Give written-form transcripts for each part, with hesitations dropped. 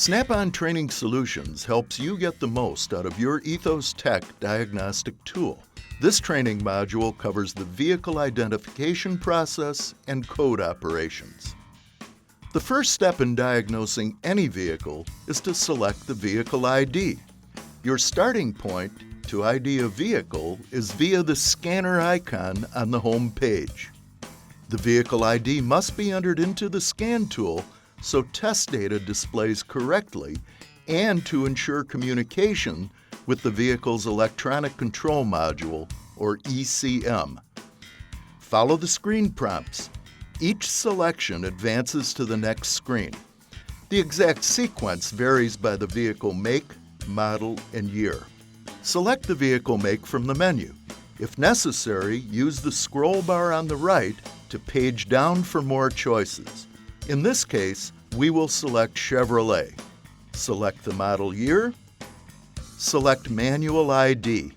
Snap-on Training Solutions helps you get the most out of your ETHOS Tech diagnostic tool. This training module covers the vehicle identification process and code operations. The first step in diagnosing any vehicle is to select the vehicle ID. Your starting point to ID a vehicle is via the scanner icon on the home page. The vehicle ID must be entered into the scan tool so test data displays correctly and to ensure communication with the vehicle's electronic control module, or ECM. Follow the screen prompts. Each selection advances to the next screen. The exact sequence varies by the vehicle make, model, and year. Select the vehicle make from the menu. If necessary, use the scroll bar on the right to page down for more choices. In this case, we will select Chevrolet. Select the model year. Select Manual ID.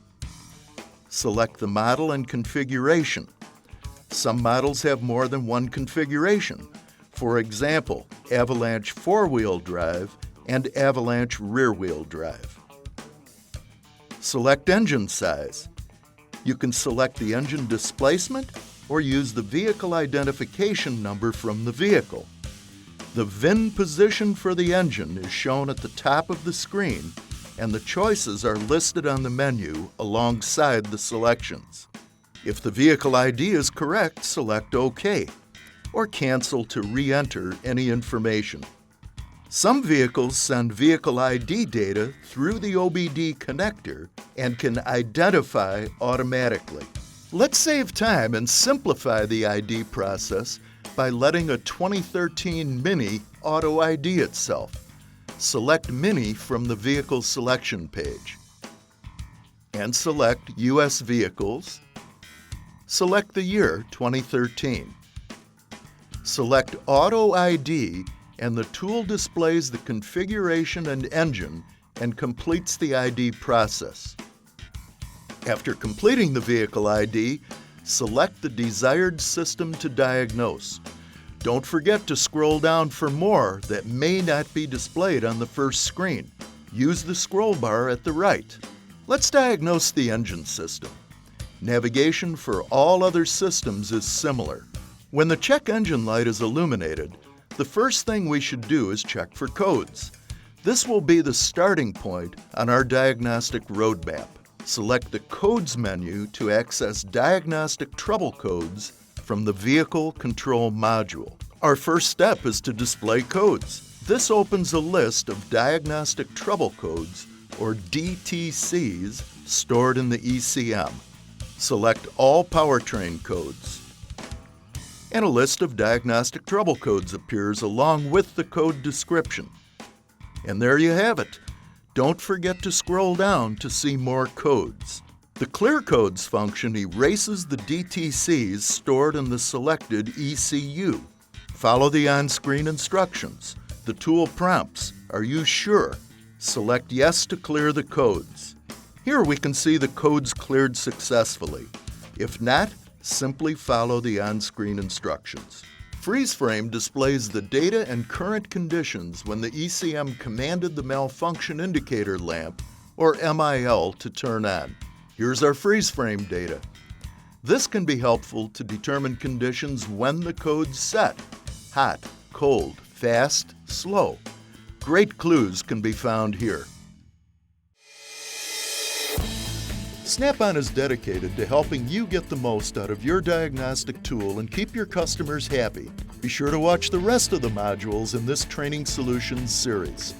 Select the model and configuration. Some models have more than one configuration. For example, Avalanche four-wheel drive and Avalanche rear-wheel drive. Select engine size. You can select the engine displacement or use the vehicle identification number from the vehicle. The VIN position for the engine is shown at the top of the screen, and the choices are listed on the menu alongside the selections. If the vehicle ID is correct, select OK, or cancel to re-enter any information. Some vehicles send vehicle ID data through the OBD connector and can identify automatically. Let's save time and simplify the ID process by letting a 2013 Mini auto ID itself. Select Mini from the Vehicle Selection page. And select U.S. Vehicles. Select the year 2013. Select Auto ID and the tool displays the configuration and engine and completes the ID process. After completing the vehicle ID, select the desired system to diagnose. Don't forget to scroll down for more that may not be displayed on the first screen. Use the scroll bar at the right. Let's diagnose the engine system. Navigation for all other systems is similar. When the check engine light is illuminated, the first thing we should do is check for codes. This will be the starting point on our diagnostic roadmap. Select the Codes menu to access diagnostic trouble codes from the Vehicle Control module. Our first step is to display codes. This opens a list of diagnostic trouble codes, or DTCs, stored in the ECM. Select all powertrain codes. And a list of diagnostic trouble codes appears along with the code description. And there you have it. Don't forget to scroll down to see more codes. The Clear Codes function erases the DTCs stored in the selected ECU. Follow the on-screen instructions. The tool prompts, "Are you sure?" Select Yes to clear the codes. Here we can see the codes cleared successfully. If not, simply follow the on-screen instructions. Freeze Frame displays the data and current conditions when the ECM commanded the malfunction indicator lamp, or MIL, to turn on. Here's our freeze frame data. This can be helpful to determine conditions when the code's set: hot, cold, fast, slow. Great clues can be found here. Snap-on is dedicated to helping you get the most out of your diagnostic tool and keep your customers happy. Be sure to watch the rest of the modules in this Training Solutions series.